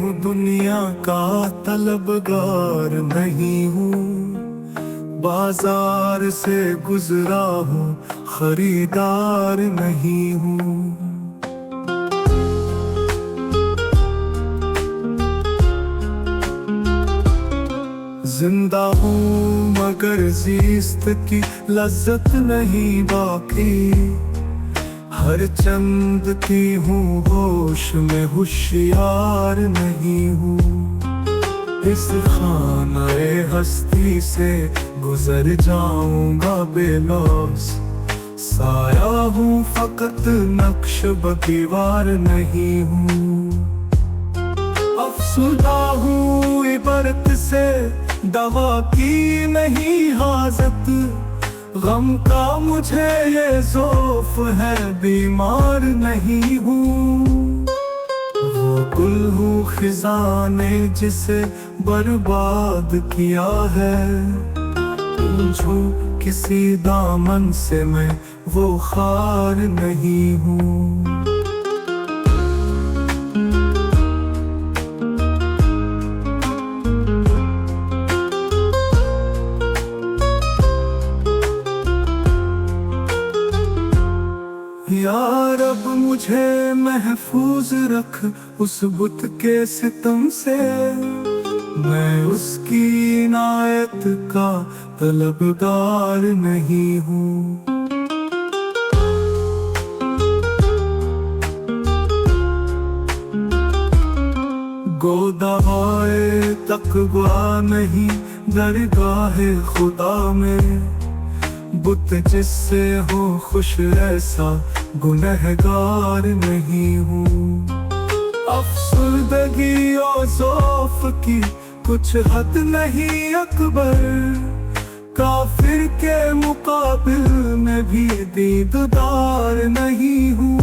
हूँ दुनिया का तलबगार नहीं हूँ, बाजार से गुजरा हूँ खरीदार नहीं हूँ। जिंदा हूँ मगर जीस्त की लज्जत नहीं बाकी, हर चंद की हूँ होश में होशियार नहीं हूँ। इस खानाए हस्ती से गुजर जाऊंगा बेलौस, साया हूँ फकत नक्श दीवार नहीं हूँ। अफसुदा हूँ इबरत से दवा की नहीं हाजत, गम का मुझे ये ज़ौफ़ है बीमार नहीं हूँ। वो गुल हूँ खिज़ां ने जिसे बर्बाद किया है, पूछूं किसी दामन से मैं वो खार नहीं हूँ। या रब मुझे महफूज रख उस बुत के सितम से, मैं उसकी इनायत का तलबगार नहीं हूँ। गोदाए तकवा नहीं दरगाहे खुदा में, बुत जिससे हो खुश ऐसा गुनहगार नहीं हूँ। अफसुर्दगी और ज़ौफ़ की कुछ हद नहीं अकबर, काफिर के मुकाबिल में भी दीददार नहीं हूँ।